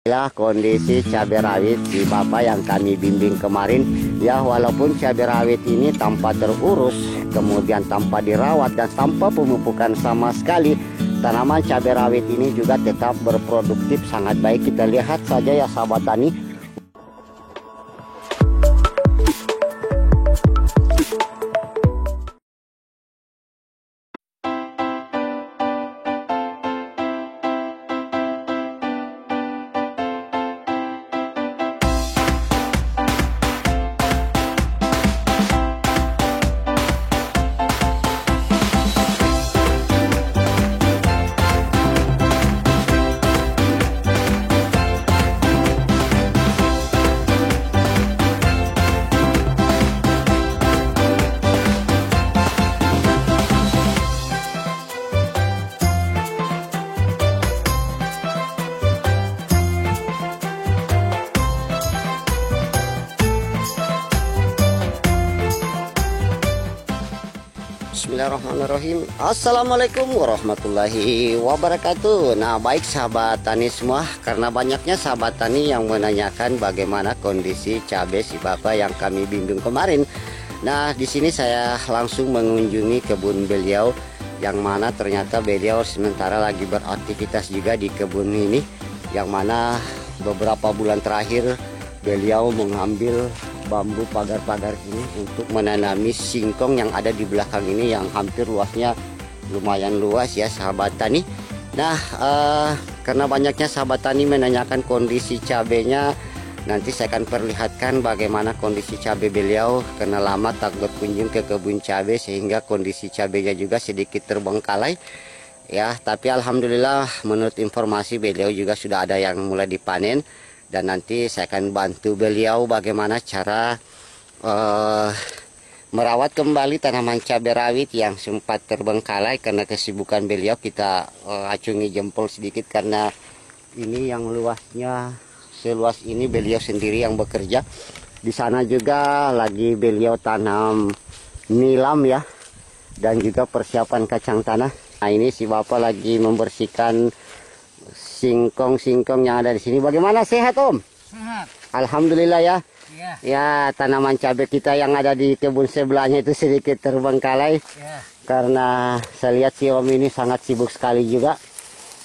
Inilah kondisi cabai rawit si Bapak yang kami bimbing kemarin. Ya, walaupun cabai rawit ini tanpa terurus, kemudian tanpa dirawat dan tanpa pemupukan sama sekali, tanaman cabai rawit ini juga tetap berproduktif sangat baik. Kita lihat saja ya sahabat tani. Bismillahirrahmanirrahim. Assalamualaikum warahmatullahi wabarakatuh. Nah, baik sahabat tani semua, karena banyaknya sahabat tani yang menanyakan bagaimana kondisi cabai si Bapak yang kami bimbing kemarin. Nah, di sini saya langsung mengunjungi kebun beliau, yang mana ternyata beliau sementara lagi beraktivitas juga di kebun ini, yang mana beberapa bulan terakhir beliau mengambil bambu pagar-pagar ini untuk menanami singkong yang ada di belakang ini, yang hampir luasnya lumayan luas ya sahabat tani. Nah, karena banyaknya sahabat tani menanyakan kondisi cabenya, nanti saya akan perlihatkan bagaimana kondisi cabai beliau, karena lama tak berkunjung ke kebun cabai sehingga kondisi cabenya juga sedikit terbengkalai ya. Tapi alhamdulillah menurut informasi beliau juga sudah ada yang mulai dipanen. Dan nanti saya akan bantu beliau bagaimana cara merawat kembali tanaman cabai rawit yang sempat terbengkalai karena kesibukan beliau. Kita acungi jempol sedikit karena ini yang luasnya seluas ini beliau sendiri yang bekerja. Di sana juga lagi beliau tanam nilam ya, dan juga persiapan kacang tanah. Nah, ini si Bapak lagi membersihkan singkong-singkong yang ada di sini. Bagaimana, sehat Om? Sehat. Alhamdulillah ya. Ya. Ya, tanaman cabai kita yang ada di kebun sebelahnya itu sedikit terbengkalai. Ya. Karena saya lihat si Om ini sangat sibuk sekali juga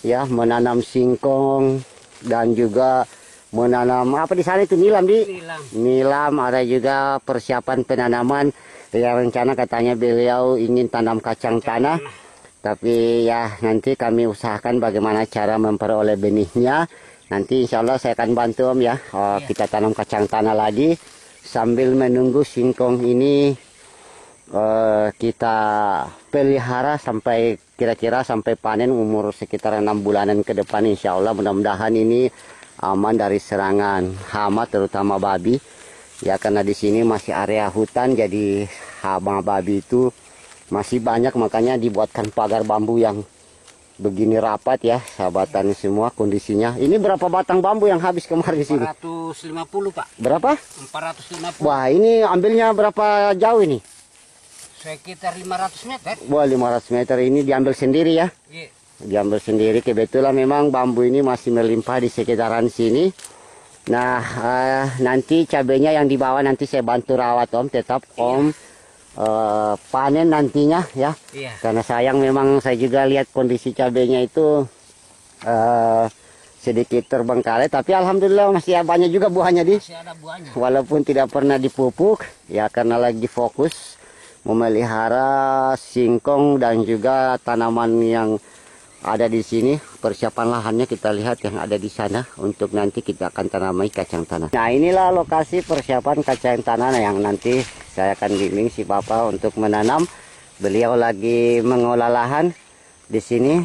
ya, menanam singkong dan juga menanam apa di sana itu nilam di. Nilam. Nilam, ada juga persiapan penanaman. Ya, rencana katanya beliau ingin tanam kacang tanah. Tapi ya nanti kami usahakan bagaimana cara memperoleh benihnya. Nanti insya Allah saya akan bantu Om ya. Kita tanam kacang tanah lagi sambil menunggu singkong ini kita pelihara sampai kira-kira sampai panen umur sekitar 6 bulanan ke depan. Insya Allah mudah-mudahan ini aman dari serangan hama terutama babi. Ya, karena di sini masih area hutan, jadi hama babi itu masih banyak, makanya dibuatkan pagar bambu yang begini rapat ya sahabat tani semua kondisinya. Ini berapa batang bambu yang habis kemarin di sini? 450 Pak. Berapa? 450. Wah, ini ambilnya berapa jauh ini? Sekitar 500 meter. Wah, 500 meter ini diambil sendiri ya? Iya. Diambil sendiri. Kebetulan memang bambu ini masih melimpah di sekitaran sini. Nah, nanti cabenya yang dibawa nanti saya bantu rawat Om, tetap Om. Panen nantinya ya. Iya. Karena sayang memang saya juga lihat kondisi cabenya itu sedikit terbengkalai, tapi alhamdulillah masih banyak juga buahnya di. Masih ada buahnya. Walaupun tidak pernah dipupuk ya, karena lagi fokus memelihara singkong dan juga tanaman yang ada di sini. Persiapan lahannya kita lihat yang ada di sana, untuk nanti kita akan tanami kacang tanah. Nah, inilah lokasi persiapan kacang tanah yang nanti saya akan bimbing si Bapak untuk menanam. Beliau lagi mengolah lahan di sini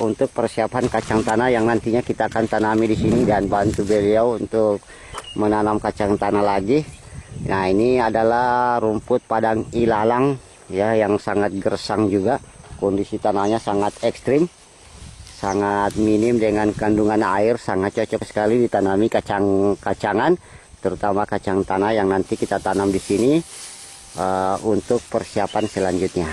untuk persiapan kacang tanah yang nantinya kita akan tanami di sini, dan bantu beliau untuk menanam kacang tanah lagi. Nah, ini adalah rumput padang ilalang ya, yang sangat gersang juga. Kondisi tanahnya sangat ekstrim, sangat minim dengan kandungan air, sangat cocok sekali ditanami kacang-kacangan, terutama kacang tanah yang nanti kita tanam di sini untuk persiapan selanjutnya.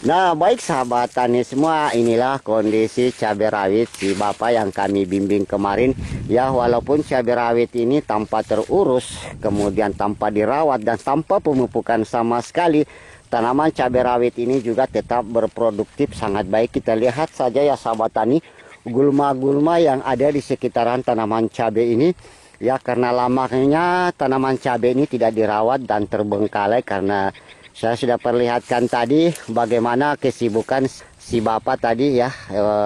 Nah, baik sahabat tani semua, inilah kondisi cabai rawit si Bapak yang kami bimbing kemarin. Ya, walaupun cabai rawit ini tanpa terurus, kemudian tanpa dirawat dan tanpa pemupukan sama sekali, tanaman cabai rawit ini juga tetap berproduktif sangat baik. Kita lihat saja ya sahabat tani, gulma-gulma yang ada di sekitaran tanaman cabai ini. Ya, karena lamanya tanaman cabai ini tidak dirawat dan terbengkalai karena saya sudah perlihatkan tadi bagaimana kesibukan si Bapak tadi ya,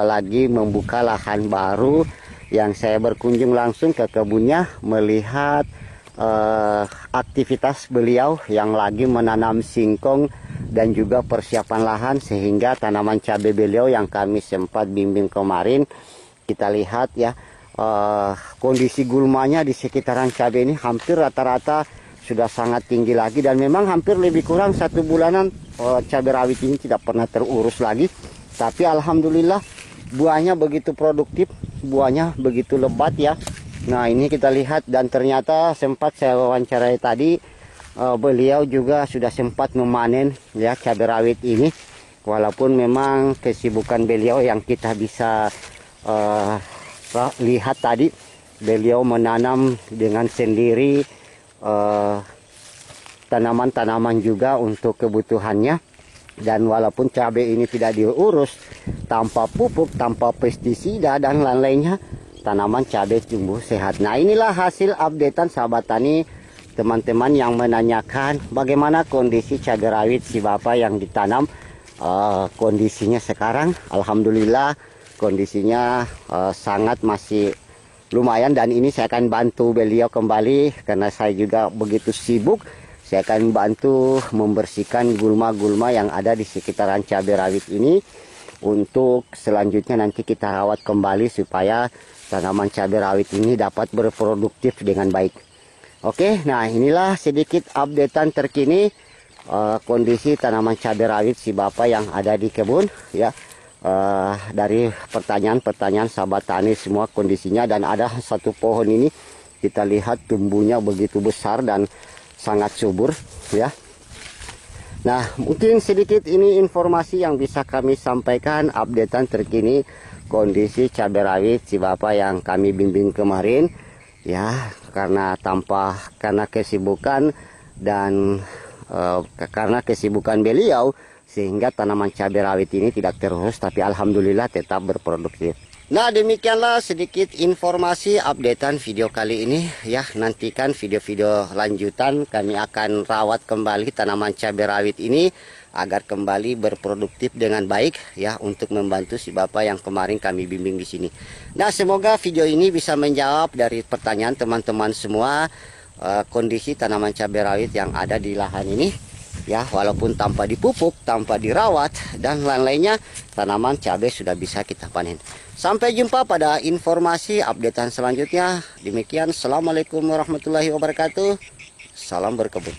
lagi membuka lahan baru yang saya berkunjung langsung ke kebunnya melihat aktivitas beliau yang lagi menanam singkong dan juga persiapan lahan, sehingga tanaman cabai beliau yang kami sempat bimbing kemarin kita lihat ya, kondisi gulmanya di sekitaran cabai ini hampir rata-rata sudah sangat tinggi lagi, dan memang hampir lebih kurang 1 bulanan cabai rawit ini tidak pernah terurus lagi. Tapi alhamdulillah buahnya begitu produktif, buahnya begitu lebat ya. Nah, ini kita lihat, dan ternyata sempat saya wawancarai tadi, beliau juga sudah sempat memanen ya cabai rawit ini. Walaupun memang kesibukan beliau yang kita bisa lihat tadi, beliau menanam dengan sendiri tanaman-tanaman juga untuk kebutuhannya. Dan walaupun cabai ini tidak diurus, tanpa pupuk, tanpa pestisida dan lain-lainnya, tanaman cabai tumbuh sehat. Nah, inilah hasil updatean sahabat tani, teman-teman yang menanyakan bagaimana kondisi cabai rawit si Bapak yang ditanam. Kondisinya sekarang alhamdulillah kondisinya sangat masih lumayan, dan ini saya akan bantu beliau kembali karena saya juga begitu sibuk. Saya akan bantu membersihkan gulma-gulma yang ada di sekitaran cabai rawit ini, untuk selanjutnya nanti kita rawat kembali supaya tanaman cabai rawit ini dapat berproduktif dengan baik. Oke, nah inilah sedikit updatean terkini kondisi tanaman cabai rawit si Bapak yang ada di kebun ya. Dari pertanyaan-pertanyaan sahabat tani semua kondisinya, dan ada satu pohon ini kita lihat tumbuhnya begitu besar dan sangat subur ya. Nah, mungkin sedikit ini informasi yang bisa kami sampaikan, updatean terkini kondisi cabai rawit si Bapak yang kami bimbing kemarin ya, karena kesibukan dan karena kesibukan beliau, sehingga tanaman cabai rawit ini tidak terurus, tapi alhamdulillah tetap berproduktif. Nah, demikianlah sedikit informasi updatean video kali ini ya. Nantikan video-video lanjutan, kami akan rawat kembali tanaman cabai rawit ini agar kembali berproduktif dengan baik ya, untuk membantu si Bapak yang kemarin kami bimbing di sini. Nah, semoga video ini bisa menjawab dari pertanyaan teman-teman semua, kondisi tanaman cabai rawit yang ada di lahan ini ya. Walaupun tanpa dipupuk, tanpa dirawat dan lain-lainnya, tanaman cabai sudah bisa kita panen. Sampai jumpa pada informasi updatean selanjutnya. Demikian, assalamualaikum warahmatullahi wabarakatuh. Salam berkebun.